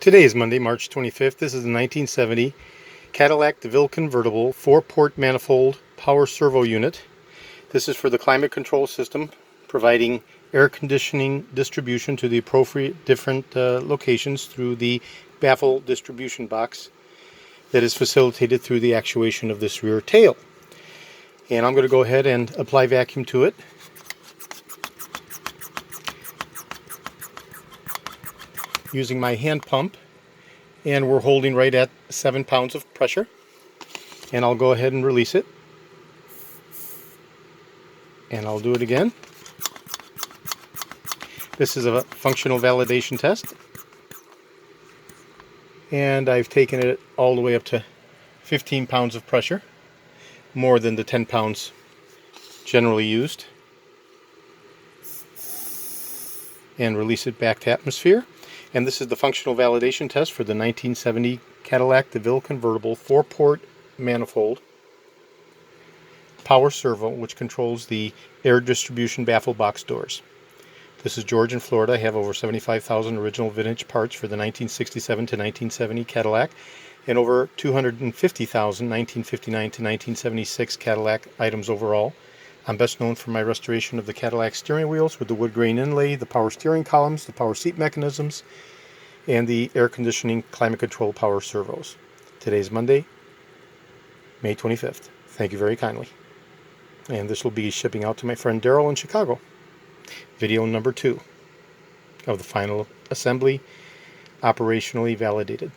Today is Monday, March 25th. This is the 1970 Cadillac DeVille convertible 4-port manifold power servo unit. This is for the climate control system, providing air conditioning distribution to the appropriate different locations through the baffle distribution box that is facilitated through the actuation of this rear tail. And I'm going to go ahead and apply vacuum to it. Using my hand pump, and we're holding right at 7 pounds of pressure, and I'll go ahead and release it, and I'll do it again. This is a functional validation test, and I've taken it all the way up to 15 pounds of pressure, more than the 10 pounds generally used, and release it back to atmosphere. And this is the functional validation test for the 1970 Cadillac DeVille convertible 4-port manifold power servo, which controls the air distribution baffle box doors. This is George in Florida. I have over 75,000 original vintage parts for the 1967 to 1970 Cadillac, and over 250,000 1959 to 1976 Cadillac items overall. I'm best known for my restoration of the Cadillac steering wheels with the wood grain inlay, the power steering columns, the power seat mechanisms, and the air conditioning climate control power servos. Today's Monday, May 25th. Thank you very kindly. And this will be shipping out to my friend Daryl in Chicago. Video number 2 of the final assembly, operationally validated.